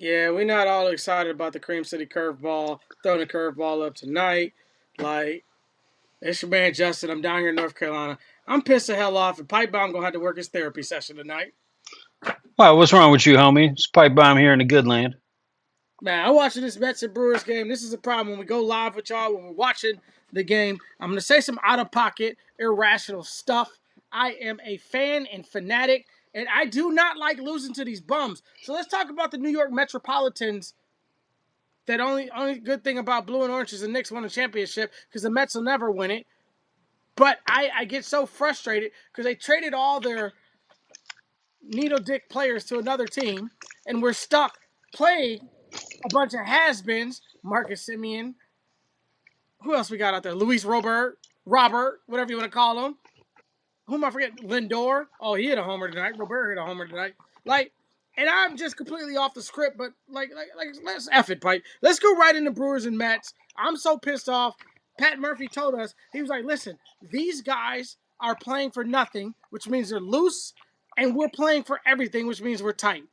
Yeah, we're not all excited about the Cream City curveball, throwing the curveball up tonight. Like, it's your man Justin. I'm down here in North Carolina. I'm pissed the hell off, and Pipe Bomb gonna have to work his therapy session tonight. Wow, what's wrong with you, homie? It's Pipe Bomb here in the good land. Man, I'm watching this Mets and Brewers game. This is a problem when we go live with y'all, when we're watching the game. I'm going to say some out of pocket, irrational stuff. I am a fan and fanatic, and I do not like losing to these bums. So let's talk about the New York Metropolitans. That only good thing about blue and orange is the Knicks won a championship because the Mets will never win it. But I get so frustrated because they traded all their needle dick players to another team, and we're stuck playing a bunch of has-beens, Marcus Simeon. Who else we got out there? Luis Robert, whatever you want to call him. Who am I forgetting? Lindor. Oh, he hit a homer tonight. Robert hit a homer tonight. Like, and I'm just completely off the script, but like, let's F it, Pipe. Let's go right into Brewers and Mets. I'm so pissed off. Pat Murphy told us, he was like, listen, these guys are playing for nothing, which means they're loose, and we're playing for everything, which means we're tight.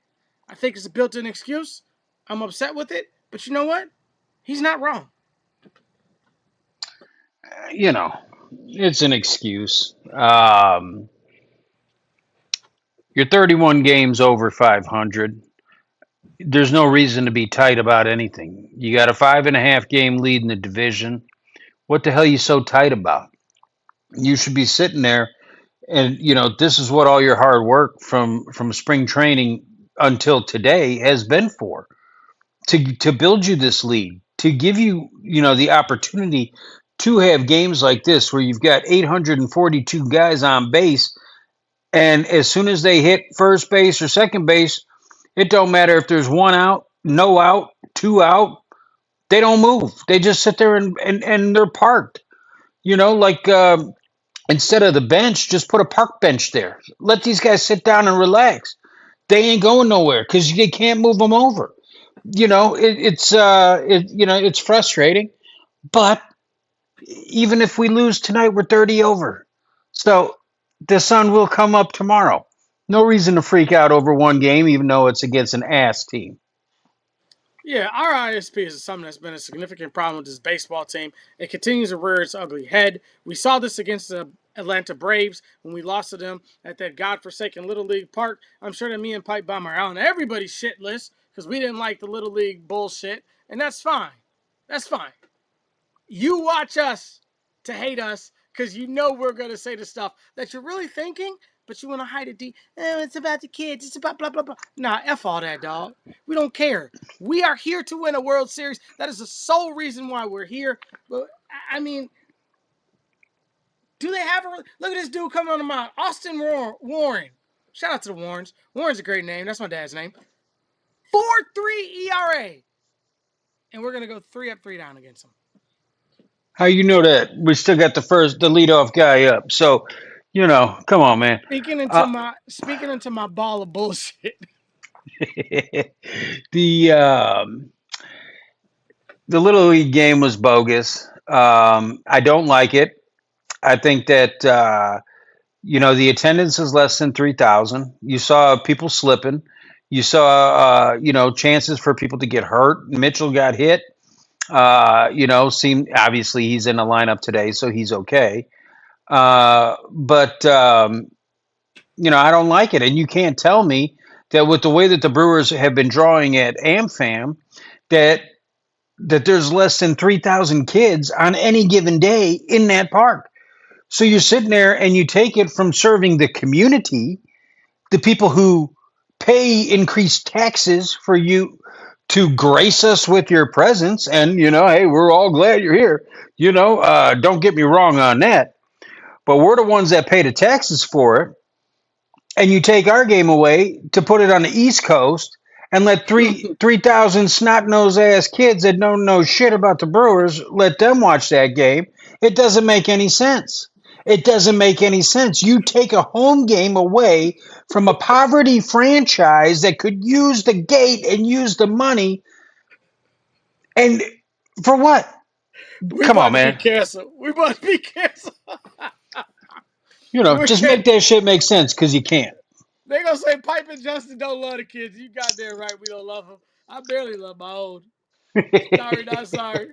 I think it's a built-in excuse. I'm upset with it, but you know what? He's not wrong. You know, it's an excuse. You're 31 games over 500. There's no reason to be tight about anything. You got a 5.5 game lead in the division. What the hell are you so tight about? You should be sitting there, and this is what all your hard work from spring training until today has been for, to build you this lead, to give you the opportunity to have games like this where you've got 842 guys on base, and as soon as they hit first base or second base, it don't matter if there's one out, no out, two out, they don't move. They just sit there and they're parked. Like, instead of the bench, just put a park bench there. Let these guys sit down and relax. They ain't going nowhere because they can't move them over. It's frustrating, but even if we lose tonight, we're 30 over. So the sun will come up tomorrow. No reason to freak out over one game, even though it's against an ass team. Yeah, our ISP is something that's been a significant problem with this baseball team. It continues to rear its ugly head. We saw this against the Atlanta Braves when we lost to them at that godforsaken Little League park. I'm sure that me and Pipe Bomb are on everybody's shit list because we didn't like the Little League bullshit, and that's fine. That's fine. You watch us to hate us because you know we're going to say the stuff that you're really thinking, but you want to hide it deep. Oh, it's about the kids. It's about blah, blah, blah. Nah, F all that, dog. We don't care. We are here to win a World Series. That is the sole reason why we're here. But, I mean, do they have a. Look at this dude coming on the mound. Austin Warren. Shout out to the Warrens. Warren's a great name. That's my dad's name. 4.3 ERA. And we're going to go 3 up, 3 down against them. How you know that? We still got the leadoff guy up. So, come on, man. Uh, Speaking into my ball of bullshit. the the little league game was bogus. I don't like it. I think that the attendance is less than 3,000. You saw people slipping. You saw chances for people to get hurt. Mitchell got hit. Seemed obviously he's in the lineup today, so he's okay. But I don't like it, and you can't tell me that with the way that the Brewers have been drawing at AmFam, that there's less than 3,000 kids on any given day in that park. So you're sitting there and you take it from serving the community, the people who pay increased taxes for you to grace us with your presence. And, hey, we're all glad you're here. Don't get me wrong on that. But we're the ones that pay the taxes for it. And you take our game away to put it on the East Coast and let 3,000 snot nosed ass kids that don't know shit about the Brewers, let them watch that game. It doesn't make any sense. It doesn't make any sense. You take a home game away from a poverty franchise that could use the gate and use the money, and for what? We Come on, about to be man. canceled. We about to be canceled. Just make that shit make sense because you can't. They gonna say Pipe and Justin don't love the kids. You goddamn right we don't love them. I barely love my old. Sorry, not sorry.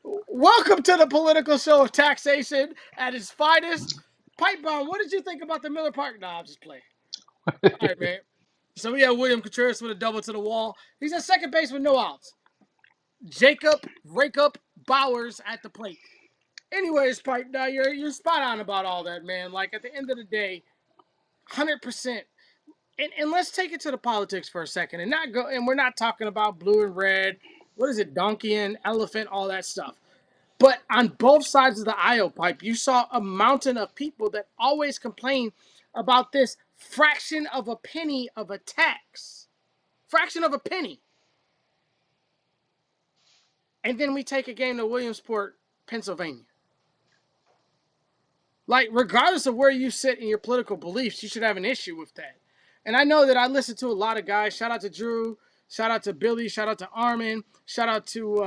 Welcome to the political show of taxation at its finest. Pipe bomb, what did you think about the Miller Park? Nah, I'm just playing. All right, man. So we have William Contreras with a double to the wall. He's at second base with no outs. Jacob Rake Up Bowers at the plate. Anyways, Pipe, now you're spot on about all that, man. Like at the end of the day, 100%. And let's take it to the politics for a second, and not go. And we're not talking about blue and red. What is it? Donkey and elephant, all that stuff. But on both sides of the aisle, Pipe, you saw a mountain of people that always complain about this fraction of a penny of a tax. Fraction of a penny. And then we take a game to Williamsport, Pennsylvania. Like, regardless of where you sit in your political beliefs, you should have an issue with that. And I know that I listen to a lot of guys. Shout out to Drew. Shout out to Billy. Shout out to Armin. Shout out to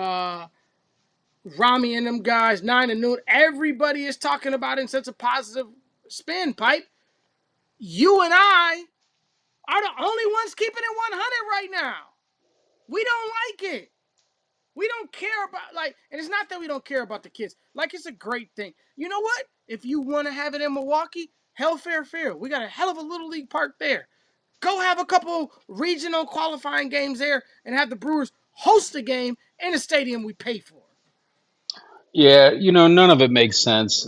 Rami and them guys, 9 to noon. Everybody is talking about it in such a positive spin, Pipe. You and I are the only ones keeping it 100 right now. We don't like it. We don't care about, like, and it's not that we don't care about the kids. Like, it's a great thing. You know what? If you want to have it in Milwaukee, hell fair. We got a hell of a little league park there. Go have a couple regional qualifying games there and have the Brewers host a game in a stadium we pay for. Yeah, none of it makes sense.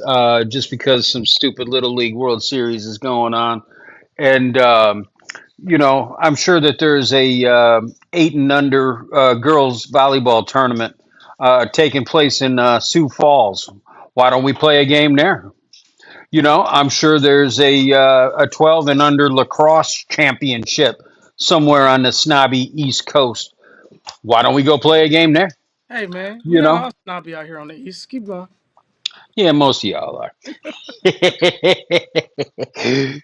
Just because some stupid Little League World Series is going on, and I'm sure that there's a eight and under girls volleyball tournament taking place in Sioux Falls. Why don't we play a game there? I'm sure there's a 12 and under lacrosse championship somewhere on the snobby East Coast. Why don't we go play a game there? Hey, man, we're You not know, all snobby out here on the East. Keep going. yeah, most of y'all are.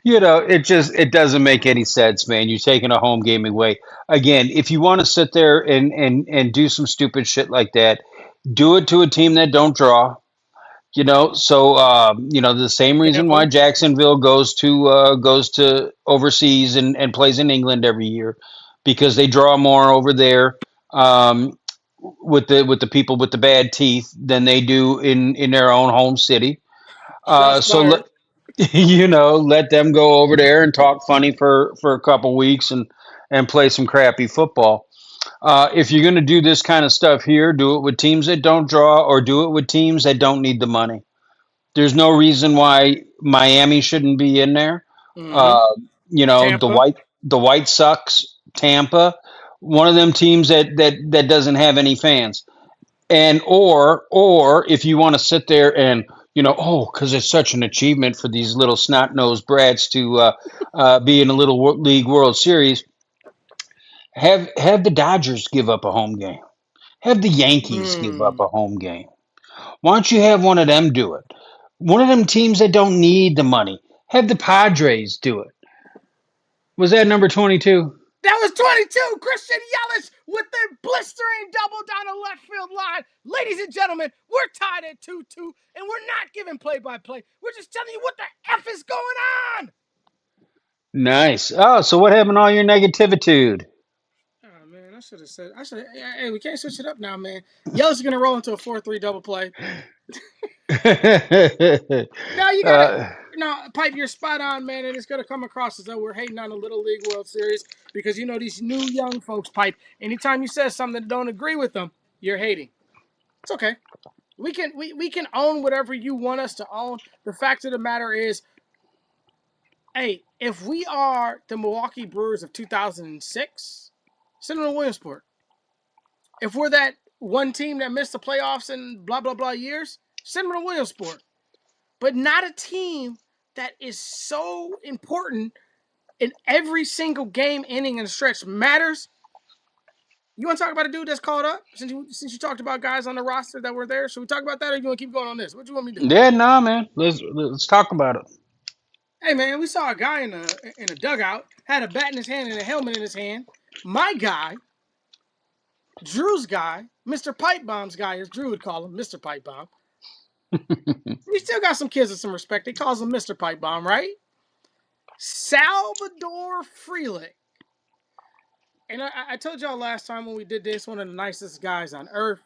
It doesn't make any sense, man. You're taking a home game away. Again, if you want to sit there and do some stupid shit like that, do it to a team that don't draw. The same reason why Tampa. Jacksonville goes to overseas and plays in England every year, because they draw more over there with the people with the bad teeth than they do in their own home city. Shots So let fired. let them go over there and talk funny for a couple weeks and play some crappy football. If you're going to do this kind of stuff here, do it with teams that don't draw, or do it with teams that don't need the money. There's no reason why Miami shouldn't be in there. Mm-hmm. Uh, the Tampa. White Sox, Tampa, one of them teams that doesn't have any fans. And or if you want to sit there and because it's such an achievement for these little snot nosed brats to be in a league World Series, have the Dodgers give up a home game. Have the Yankees give up Mm. a home game. Why don't you have one of them do it? One of them teams that don't need the money. Have the Padres do it. Was that number 22? That was 22. Christian Yelich with the blistering double down the left field line. Ladies and gentlemen, we're tied at 2-2, and we're not giving play-by-play. We're just telling you what the F is going on. Nice. Oh, so what happened to all your negativity? Oh, man, I should have said. Hey, we can't switch it up now, man. Yelich is going to roll into a 4-3 double play. Now you got to. uh, Now, Pipe, you're spot on, man, and it's going to come across as though we're hating on the Little League World Series because, these new young folks, Pipe, anytime you say something that don't agree with them, you're hating. It's okay. We can own whatever you want us to own. The fact of the matter is, hey, if we are the Milwaukee Brewers of 2006, send them to Williamsport. If we're that one team that missed the playoffs in blah blah blah years, send them to Williamsport. But not a team that is so important in every single game, inning, and stretch matters. You want to talk about a dude that's called up? Since you talked about guys on the roster that were there, should we talk about that, or you want to keep going on this? What do you want me to do? yeah, nah, man. Let's talk about it. Hey man, we saw a guy in a dugout, had a bat in his hand and a helmet in his hand. My guy, Drew's guy, Mr. Pipe Bomb's guy, as Drew would call him, Mr. Pipe Bomb. He still got some kids with some respect. He calls him Mr. Pipe Bomb, right? Salvador Frelick. And I told y'all last time when we did this, one of the nicest guys on earth.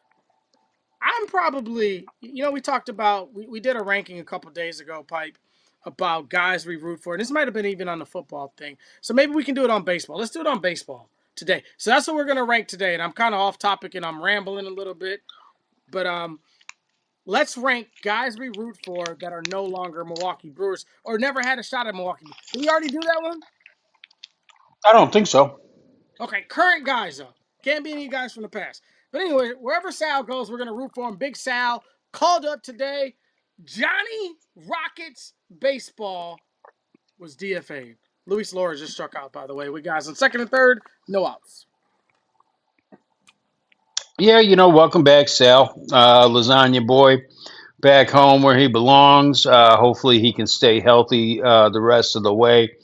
I'm probably, we talked about, we did a ranking a couple days ago, Pipe, about guys we root for. And this might have been even on the football thing. So maybe we can do it on baseball. Let's do it on baseball today. So that's what we're going to rank today. And I'm kind of off topic and I'm rambling a little bit. But let's rank guys we root for that are no longer Milwaukee Brewers or never had a shot at Milwaukee. Did we already do that one? I don't think so. Okay, current guys though. Can't be any guys from the past. But anyway, wherever Sal goes, we're gonna root for him. Big Sal called up today. Johnny Rockets baseball was DFA'd. Luis Lora just struck out, by the way. We guys on second and third, no outs. Yeah, welcome back, Sal. Lasagna boy, back home where he belongs. Hopefully, he can stay healthy the rest of the way.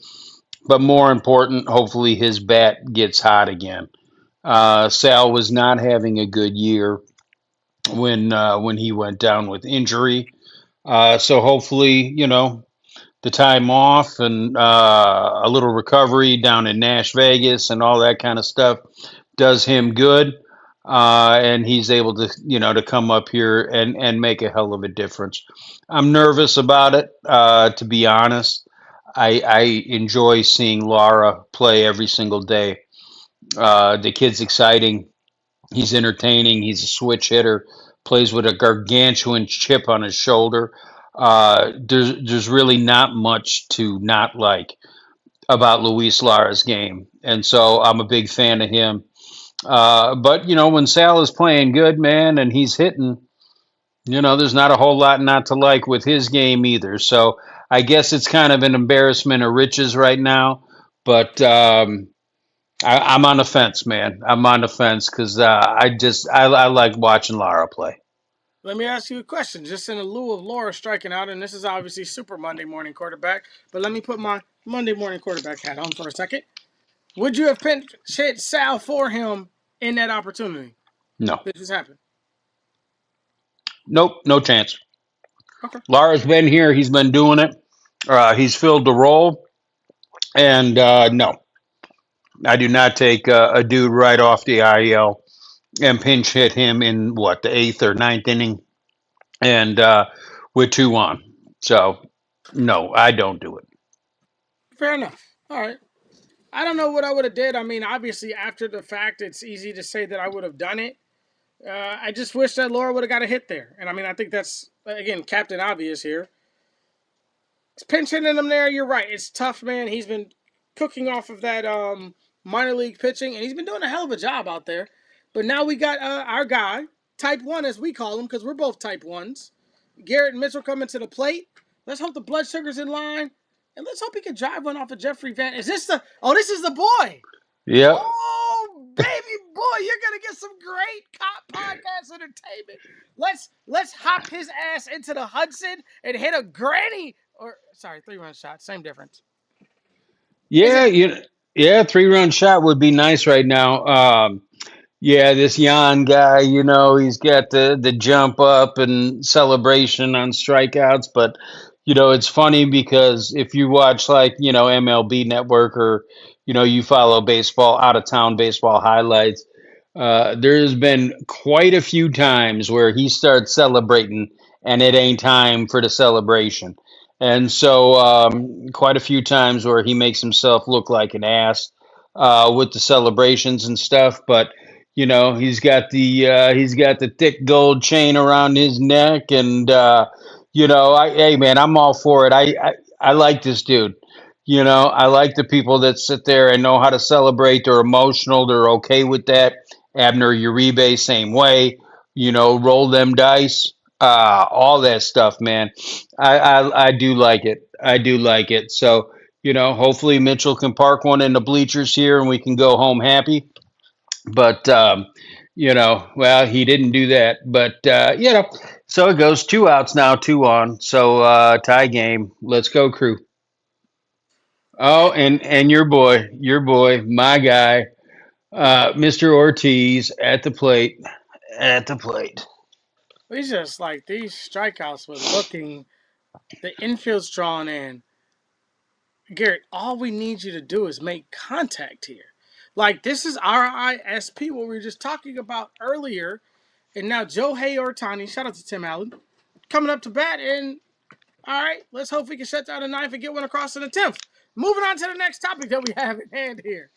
But more important, hopefully, his bat gets hot again. Sal was not having a good year when he went down with injury. So hopefully, the time off and a little recovery down in Nash Vegas and all that kind of stuff does him good. And he's able to, to come up here and make a hell of a difference. I'm nervous about it, to be honest. I enjoy seeing Laura play every single day. The kid's exciting. He's entertaining. He's a switch hitter. Plays with a gargantuan chip on his shoulder. There's really not much to not like about Luis Lara's game, and so I'm a big fan of him. But when Sal is playing good, man, and he's hitting, there's not a whole lot not to like with his game either. So I guess it's kind of an embarrassment of riches right now. But I'm on the fence, man. I'm on the fence because I like watching Lara play. Let me ask you a question, just in the lieu of Laura striking out, and this is obviously Super Monday morning quarterback, but let me put my Monday morning quarterback hat on for a second. Would you have pinch hit Sal for him in that opportunity? No, Did this happen? nope, no chance. Okay. Lara's been here. He's been doing it. He's filled the role, and no, I do not take a dude right off the IL and pinch hit him in what the eighth or ninth inning, and with two on. So no, I don't do it. Fair enough. All right. I don't know what I would have did. I mean, obviously, after the fact, it's easy to say that I would have done it. I just wish that Laura would have got a hit there. And I mean, I think that's, again, Captain Obvious here. It's pinch hitting him there. You're right. It's tough, man. He's been cooking off of that minor league pitching, and he's been doing a hell of a job out there. But now we got our guy, Type 1, as we call him, because we're both Type 1s. Garrett Mitchell coming to the plate. Let's hope the blood sugar's in line. And let's hope he can drive one off of Jeffrey Van. Is this the. Oh, this is the boy. Yep. Oh, baby boy, you're gonna get some great cop podcast entertainment. Let's hop his ass into the Hudson and hit a granny or sorry, 3-run shot. Same difference. Is Yeah, it? yeah, 3-run shot would be nice right now. Yeah, this Jan guy, he's got the jump up and celebration on strikeouts, but it's funny because if you watch like, MLB Network or you follow baseball, out of town baseball highlights, there's been quite a few times where he starts celebrating and it ain't time for the celebration. And so, quite a few times where he makes himself look like an ass with the celebrations and stuff. But he's got the thick gold chain around his neck, and hey man, I'm all for it. I like this dude. I like the people that sit there and know how to celebrate. They're emotional. They're okay with that. Abner Uribe, same way. Roll them dice. All that stuff, man. I do like it. I do like it. So, hopefully Mitchell can park one in the bleachers here and we can go home happy. But, well, he didn't do that. But, so it goes 2 outs now, two on. So, tie game. Let's go, crew. Oh, and your boy, my guy, Mr. Ortiz at the plate. At the plate. We just like these strikeouts were looking. The infield's drawn in. Garrett, all we need you to do is make contact here. Like, this is RISP, what we were just talking about earlier. And now Joe Ortani, shout out to Tim Allen, coming up to bat. And all right, let's hope we can shut down the ninth and get one across in the 10th. Moving on to the next topic that we have in hand here.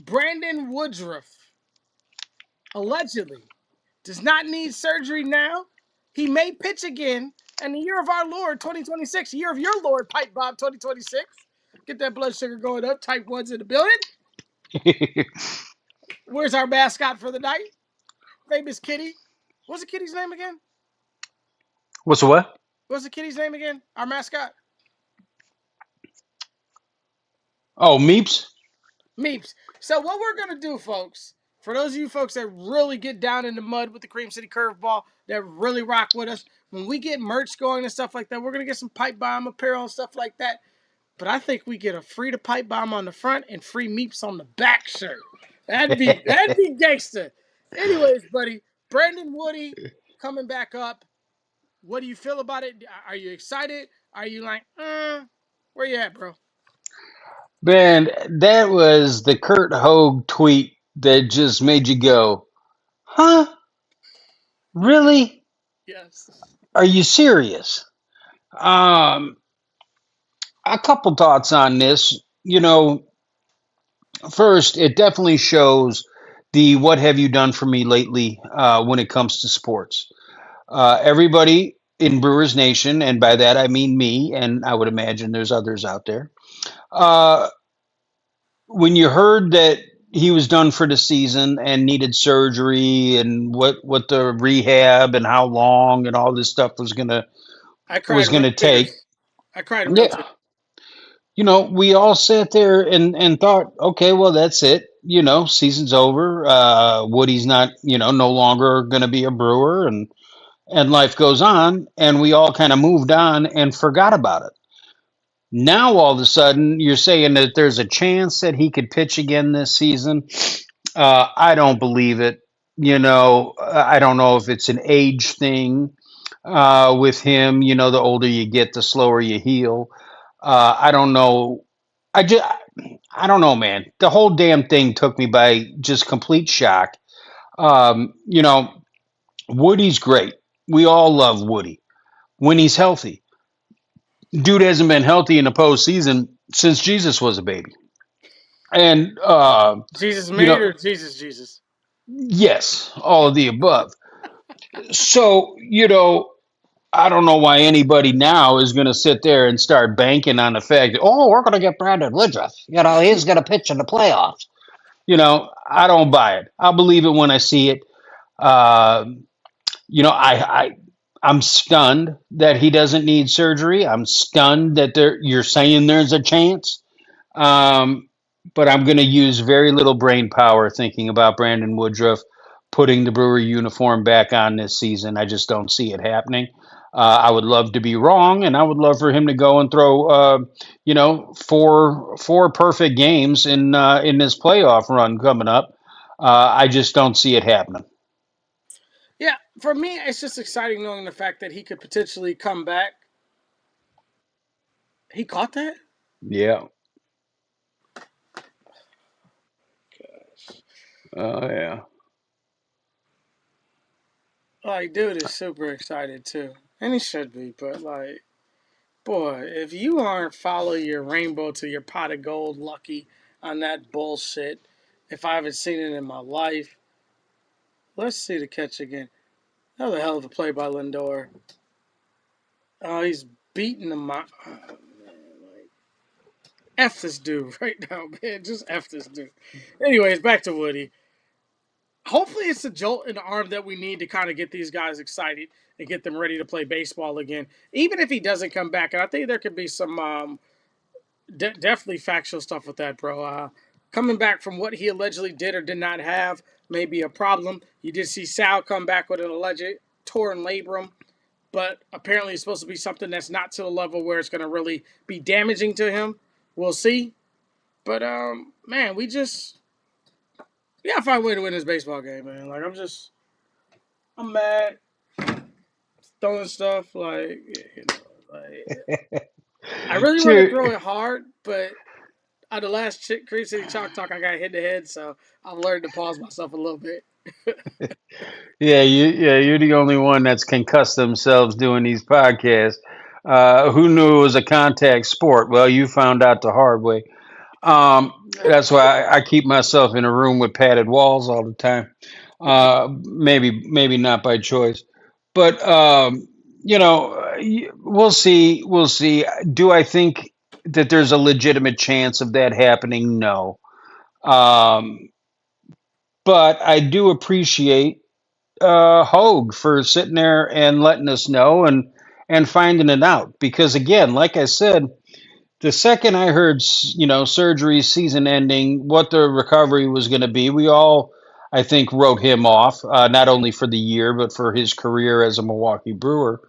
Brandon Woodruff allegedly does not need surgery now. He may pitch again in the year of our Lord 2026, year of your Lord Pipe Bob 2026. Get that blood sugar going up. Type 1's in the building. Where's our mascot for the night? Famous kitty. What's the kitty's name again? What's the what? What's the kitty's name again? Our mascot? Oh, Meeps. Meeps. So what we're going to do, folks, for those of you folks that really get down in the mud with the Cream City Curveball, that really rock with us, when we get merch going and stuff like that, we're going to get some Pipe Bomb apparel and stuff like that. But I think we get a free to Pipe Bomb on the front and free Meeps on the back shirt. That'd be gangster. Anyways, buddy, Brandon Woody coming back up. What do you feel about it? Are you excited? Are you like, where you at, bro? Man, that was the Kurt Hogue tweet that just made you go, huh? Really? Yes. Are you serious? Um, a couple thoughts on this. First, it definitely shows the what have you done for me lately when it comes to sports. Everybody in Brewers Nation, and by that I mean me, and I would imagine there's others out there. Uh, when you heard that he was done for the season and needed surgery and what the rehab and how long and all this stuff I was cried real gonna take, tears. I cried real tears. yeah, we all sat there and thought, okay, well that's it. Season's over. Woody's not, no longer gonna be a Brewer, and life goes on, and we all kind of moved on and forgot about it. Now all of a sudden, you're saying that there's a chance that he could pitch again this season. I don't believe it. I don't know if it's an age thing with him. The older you get, the slower you heal. I don't know. I don't know, man. The whole damn thing took me by just complete shock. Um, you know, Woody's great. We all love Woody when he's healthy. Dude hasn't been healthy in the postseason since Jesus was a baby. And Jesus you made know, or Jesus? yes, all of the above. So, I don't know why anybody now is going to sit there and start banking on the fact that, oh, we're going to get Brandon Woodruff. He's going to pitch in the playoffs. I don't buy it. I'll believe it when I see it. Uh, I'm stunned that he doesn't need surgery. I'm stunned that you're saying there's a chance. Um, but I'm going to use very little brain power thinking about Brandon Woodruff putting the Brewer uniform back on this season. I just don't see it happening. I would love to be wrong, and I would love for him to go and throw, four perfect games in this playoff run coming up. I just don't see it happening. Yeah, for me, it's just exciting knowing the fact that he could potentially come back. He caught that? Yeah. Oh yeah. Like, dude is super excited too. And he should be, but like, boy, if you aren't follow your rainbow to your pot of gold lucky on that bullshit, if I haven't seen it in my life, let's see the catch again. That was a hell of a play by Lindor. Oh, he's beating him. Oh, man, like, F this dude right now, man. Just F this dude. Anyways, back to Woody. Hopefully, it's a jolt in the arm that we need to kind of get these guys excited and get them ready to play baseball again. Even if he doesn't come back, and I think there could be some definitely factual stuff with that, bro. Coming back from what he allegedly did or did not have may be a problem. You did see Sal come back with an alleged torn labrum, but apparently it's supposed to be something that's not to the level where it's going to really be damaging to him. We'll see. But man, we gotta find a way to win this baseball game, man. Like I'm mad, throwing stuff like, like I really want to Sure. throw it hard, but on the last Cream City Chalk Talk, I got hit in the head, so I've learned to pause myself a little bit. Yeah, you're the only one that's concussed themselves doing these podcasts. Who knew it was a contact sport? Well, you found out the hard way. That's why I keep myself in a room with padded walls all the time. Maybe not by choice, but we'll see. We'll see. Do I think that there's a legitimate chance of that happening? No. Um, but I do appreciate Hogue for sitting there and letting us know and finding it out because again, like I said, the second I heard surgery, season ending, what the recovery was going to be, we all I think wrote him off not only for the year but for his career as a Milwaukee Brewer,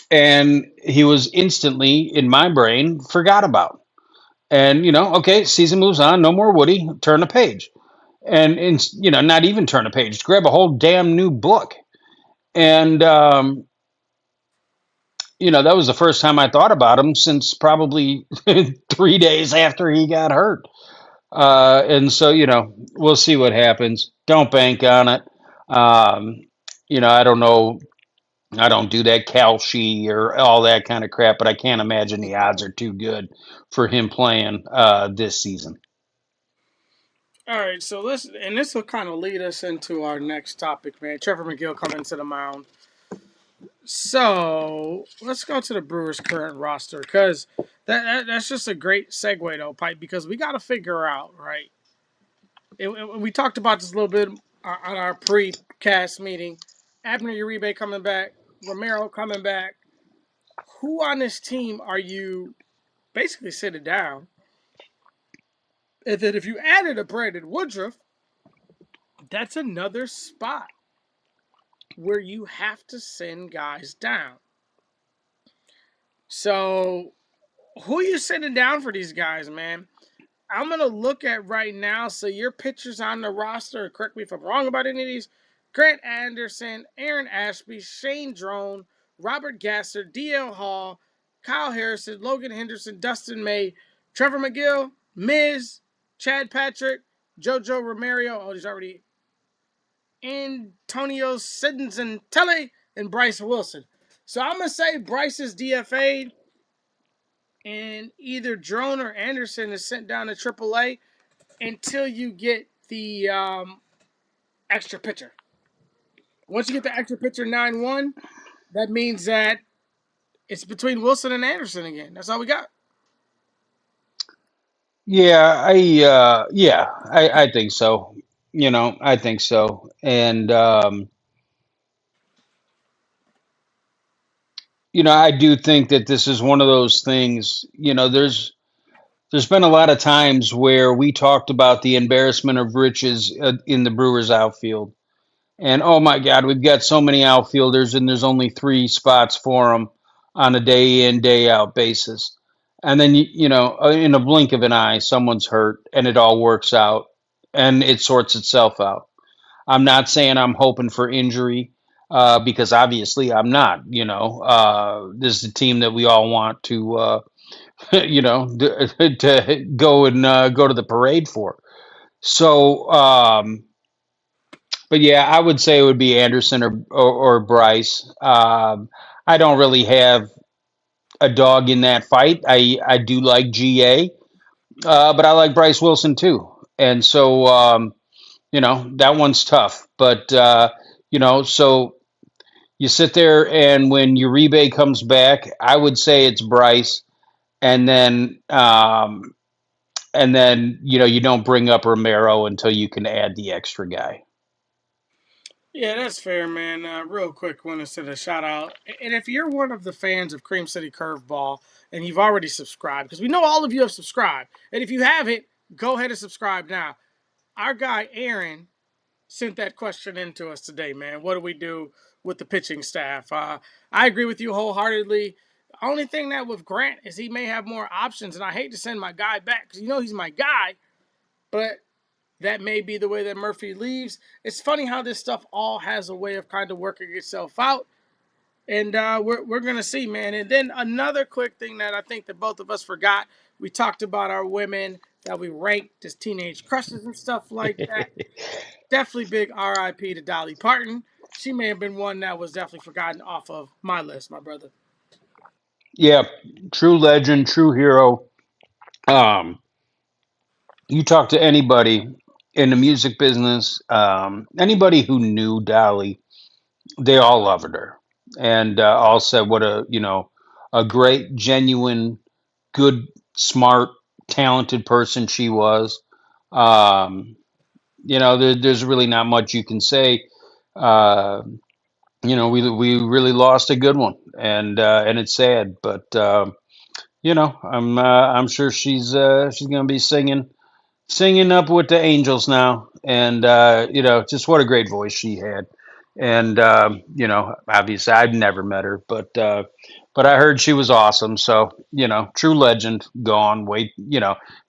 and he was instantly in my brain forgot about. And okay, season moves on, no more Woody, turn the page. And not even turn a page, grab a whole damn new book. And that was the first time I thought about him since probably 3 days after he got hurt. And so, we'll see what happens. Don't bank on it. Um, I don't know. I don't do that Kalshi or all that kind of crap, but I can't imagine the odds are too good for him playing this season. All right, so this will kind of lead us into our next topic, man. Trevor McGill coming to the mound. So let's go to the Brewers' current roster because that's just a great segue, though, Pipe, because we got to figure out, right? We talked about this a little bit on our pre-cast meeting. Abner Uribe coming back, Romero coming back. Who on this team are you basically sitting down? And then if you added a Brandon Woodruff, that's another spot where you have to send guys down. So who are you sending down for these guys, man? I'm gonna look at right now. So your pitchers on the roster. Correct me if I'm wrong about any of these. Grant Anderson, Aaron Ashby, Shane Drone, Robert Gasser, DL Hall, Kyle Harrison, Logan Henderson, Dustin May, Trevor McGill, Miz, Chad Patrick, JoJo Romero. Oh, he's already Antonio Sidenzentelli, and Bryce Wilson. So I'm gonna say Bryce is DFA'd, and either Drone or Anderson is sent down to AAA until you get the extra pitcher. Once you get the extra pitcher 9-1, that means that it's between Wilson and Anderson again. That's all we got. I think so. I think so. And I do think that this is one of those things. There's been a lot of times where we talked about the embarrassment of riches in the Brewers outfield. And oh my God, we've got so many outfielders, and there's only three spots for them on a day in, day out basis. And then, in a blink of an eye, someone's hurt and it all works out and it sorts itself out. I'm not saying I'm hoping for injury because obviously I'm not. This is the team that we all want to, to go and go to the parade for. So, but yeah, I would say it would be Anderson or Bryce. I don't really have a dog in that fight. I do like GA, but I like Bryce Wilson too. And so, that one's tough. But, so you sit there and when Uribe comes back, I would say it's Bryce. And then, you don't bring up Romero until you can add the extra guy. Yeah, that's fair, man. Real quick, want to send a shout out. And if you're one of the fans of Cream City Curveball and you've already subscribed, because we know all of you have subscribed, and if you haven't, go ahead and subscribe now. Our guy Aaron sent that question in to us today, man. What do we do with the pitching staff? I agree with you wholeheartedly. The only thing that with Grant is he may have more options, and I hate to send my guy back because he's my guy, but that may be the way that Murphy leaves. It's funny how this stuff all has a way of kind of working itself out. And we're gonna see, man. And then another quick thing that I think that both of us forgot: we talked about our women that we ranked as teenage crushes and stuff like that. Definitely big RIP to Dolly Parton. She may have been one that was definitely forgotten off of my list, my brother. Yeah, true legend, true hero. Um, you talk to anybody in the music business, anybody who knew Dolly, they all loved her, and all said what a great, genuine, good, smart, talented person she was. Um, there's really not much you can say. Uh, we really lost a good one, and it's sad, but I'm sure she's gonna be singing up with the angels now, and just what a great voice she had. And obviously I've never met her, but I heard she was awesome. So true legend, gone. Wait,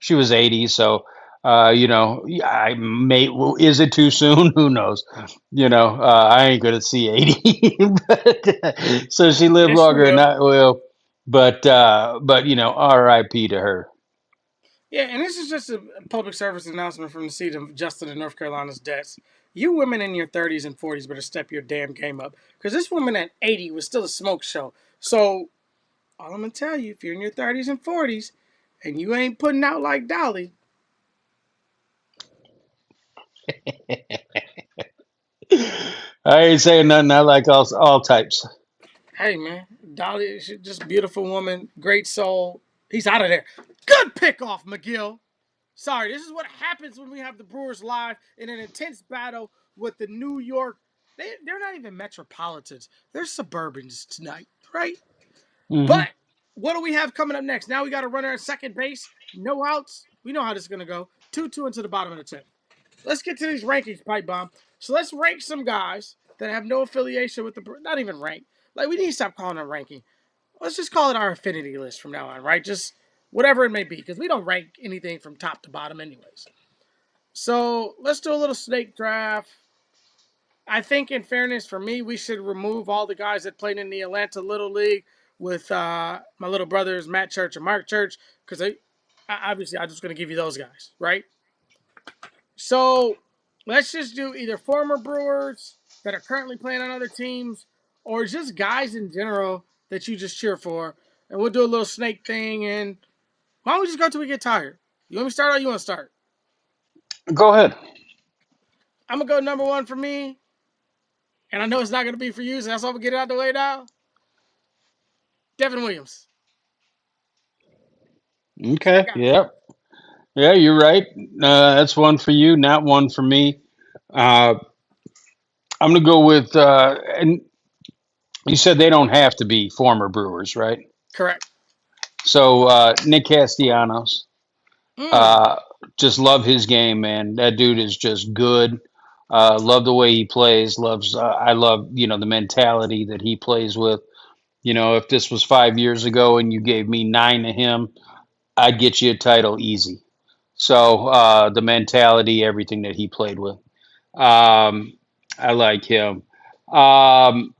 she was 80, so I may. Well, is it too soon? Who knows? I ain't gonna see 80, so she lived Yes, you longer than will. I will. But R.I.P. to her. Yeah, and this is just a public service announcement from the seat of Justin in North Carolina's desk. You women in your 30s and 40s better step your damn game up. Because this woman at 80 was still a smoke show. So, all I'm going to tell you, if you're in your 30s and 40s and you ain't putting out like Dolly, I ain't saying nothing. I like all types. hey man, Dolly, she's just a beautiful woman, great soul. He's out of there. Good pick off, McGill. Sorry, this is what happens when we have the Brewers live in an intense battle with the New York. They're not even metropolitans. They're suburbans tonight, right? Hmm. But what do we have coming up next? Now we got a runner at second base, no outs. We know how this is going to go. 2-2 into the bottom of the 10th. Let's get to these rankings, Pipe Bomb. So let's rank some guys that have no affiliation with the. Not even rank. Like, we need to stop calling it ranking. Let's just call it our affinity list from now on, right? Just whatever it may be, because we don't rank anything from top to bottom, anyways. So let's do a little snake draft. I think, in fairness, for me, we should remove all the guys that played in the Atlanta Little League with my little brothers, Matt Church and Mark Church, because obviously I'm just going to give you those guys, right? So let's just do either former Brewers that are currently playing on other teams or just guys in general that you just cheer for. And we'll do a little snake thing. And why don't we just go till we get tired? You want me to start or you want to start? Go ahead. I'm going to go number one for me. And I know it's not going to be for you, so that's why I'm going to get it out the way now. Devin Williams. That's my Okay. guy. Yep. Yeah, you're right. That's one for you, not one for me. Uh, I'm gonna go with. And you said they don't have to be former Brewers, right? Correct. So Nick Castellanos. Mm. Uh, just love his game, man. That dude is just good. Love the way he plays. Loves. I love the mentality that he plays with. If this was 5 years ago and you gave me nine of him, I'd get you a title easy. So the mentality, everything that he played with, I like him. Um,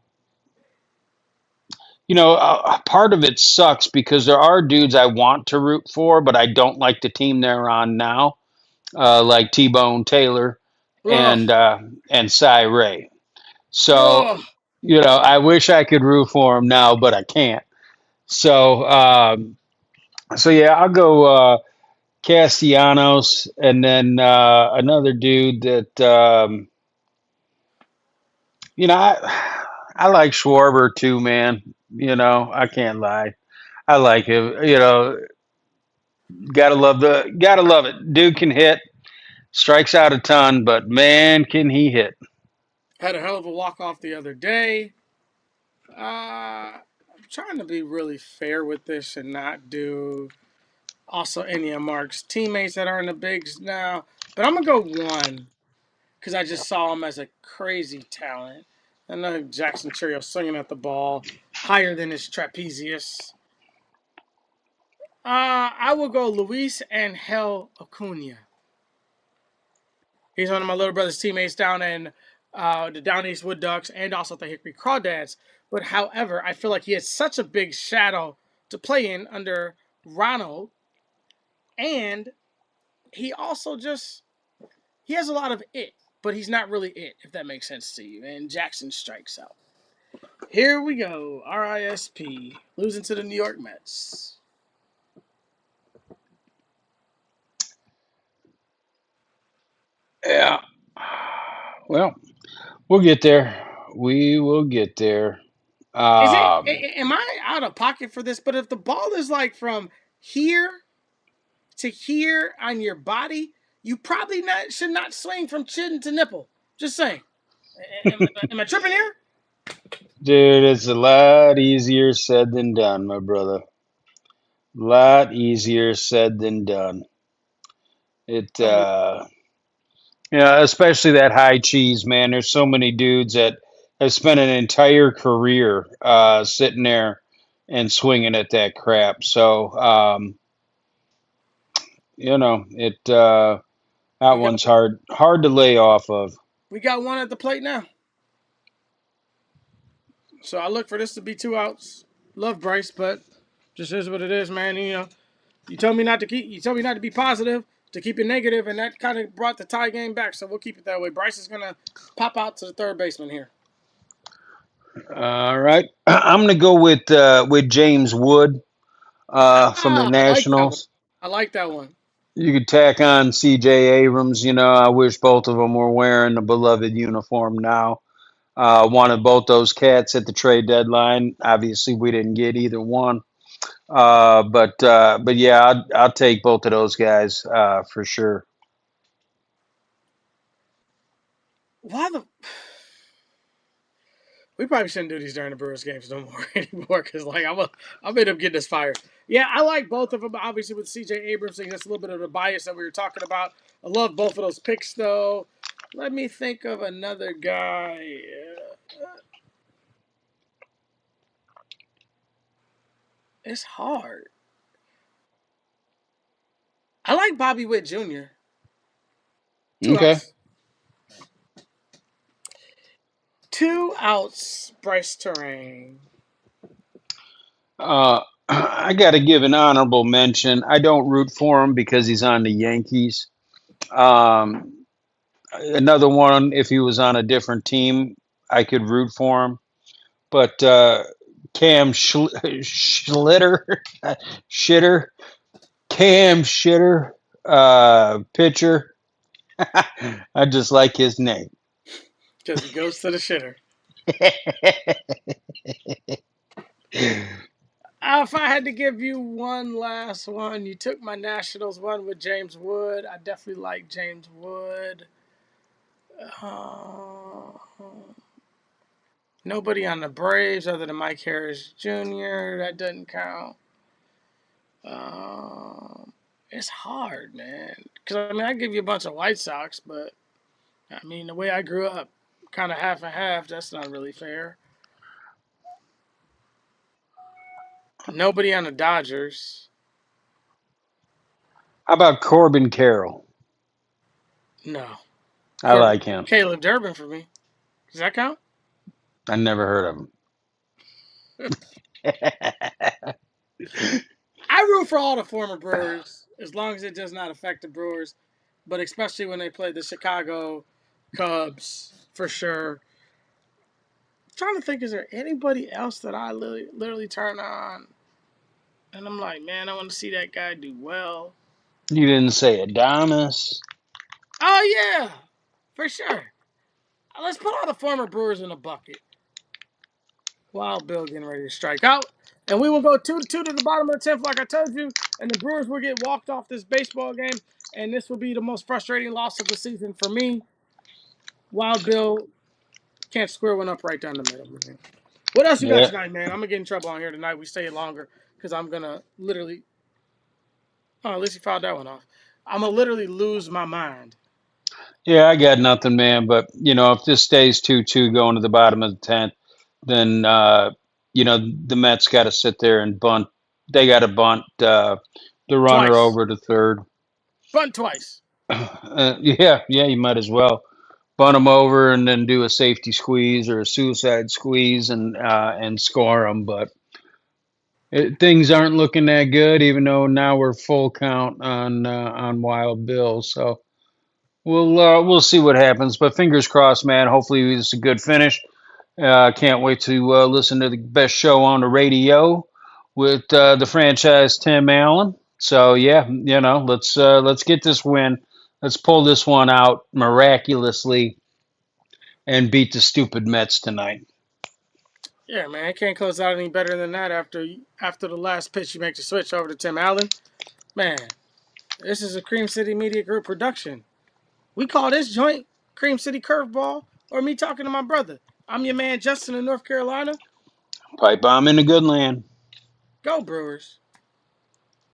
part of it sucks because there are dudes I want to root for, but I don't like the team they're on now, like T Bone Taylor Ugh. and uh, and Cy Ray. So Ugh. I wish I could root for him now, but I can't. So yeah, I'll go. Castellanos, and then another dude that I like Schwarber too, man. I can't lie. I like him. Gotta love it. Dude can hit, strikes out a ton, but man, can he hit. Had a hell of a walk off the other day. I'm trying to be really fair with this and not do also any of Mark's teammates that are in the bigs now. But I'm gonna go one because I just saw him as a crazy talent. I know Jackson Cheerio swinging at the ball higher than his trapezius. I will go Luis Angel Acuna. He's one of my little brother's teammates down in the Down East Wood Ducks and also the Hickory Crawdads. But however, I feel like he has such a big shadow to play in under Ronald, and he also just he has a lot of it, but he's not really it, if that makes sense to you. And Jackson strikes out. Here we go. RISP losing to the New York Mets. Yeah. Well, we'll get there. We will get there. Is it? Um, Am I out of pocket for this? But if the ball is like from here to here on your body, you probably not should not swing from chin to nipple. Just saying. Am I tripping here? dude, it's a lot easier said than done, my brother. Lot easier said than done. It, I'm with. especially that high cheese, man. There's so many dudes that have spent an entire career sitting there and swinging at that crap. So, that We got one's hard to lay off of. we got one at the plate now. So I look for this to be 2 outs. Love Bryce, but just is what it is, man. You told me not to keep. You told me not to be positive, to keep it negative, and that kind of brought the tie game back. So we'll keep it that way. Bryce is gonna pop out to the third baseman here. All right, I'm gonna go with James Wood from the Ah, I like that one. Nationals. I like that one. You could tack on C.J. Abrams. I wish both of them were wearing the beloved uniform now. Wanted both those cats at the trade deadline. Obviously, we didn't get either one. But yeah, I'll take both of those guys for sure. Why the? We probably shouldn't do these during the Brewers games no more anymore because like I'm end up getting us fired. Yeah, I like both of them. Obviously with C.J. Abrams, that's a little bit of the bias that we were talking about. I love both of those picks though. Let me think of another guy. It's hard. I like Bobby Witt Jr. Two Okay. outs. 2 outs. Bryce Terrain. I got to give an honorable mention. I don't root for him because he's on the Yankees. Um, Another one, if he was on a different team, I could root for him. But Cam Schlitter, Shitter, Cam Shitter, pitcher. I just like his name. Because he goes to the shitter. If I had to give you one last one, you took my Nationals one with James Wood. I definitely like James Wood. Uh, Nobody on the Braves other than Mike Harris Jr. That doesn't count. It's hard, man. Because I mean, I give you a bunch of White Sox, but I mean, the way I grew up, kind of half and half. That's not really fair. Nobody on the Dodgers. How about Corbin Carroll? No. I Corbin, like him. Caleb Durbin for me. Does that count? I never heard of him. I root for all the former Brewers as long as it does not affect the Brewers, but especially when they play the Chicago Cubs for sure. I'm trying to think, is there anybody else that I literally turn on and I'm like, man, I want to see that guy do well. You didn't say Adonis. Oh yeah, for sure. Let's put all the former Brewers in a bucket. Wild Bill getting ready to strike out. And we will go 2-2 to the bottom of the 10th, like I told you. And the Brewers will get walked off this baseball game. And this will be the most frustrating loss of the season for me. Wild Bill can't square one up right down the middle, man. What else you got Yeah, tonight, man? I'm going to get in trouble on here tonight. We stay longer because I'm going to literally. Oh, at least you filed that one off. I'm going to literally lose my mind. yeah, I got nothing, man. But if this stays 2-2 going to the bottom of the 10th, then the Mets got to sit there and bunt. They got to bunt the runner Twice. over to third. Bunt twice. Yeah, you might as well. bunt them over and then do a safety squeeze or a suicide squeeze and score them. But things aren't looking that good, even though now we're full count on Wild Bill. So we'll see what happens. But fingers crossed, man. Hopefully it's a good finish. Can't wait to listen to the best show on the radio with the franchise Tim Allen. So yeah, let's get this win. Let's pull this one out miraculously and beat the stupid Mets tonight. Yeah, man, it can't close out any better than that after the last pitch you make the switch over to Tim Allen. Man, this is a Cream City Media Group production. We call this joint Cream City Curveball or me talking to my brother. I'm your man Justin in North Carolina. Pipe bomb in the good land. Go Brewers.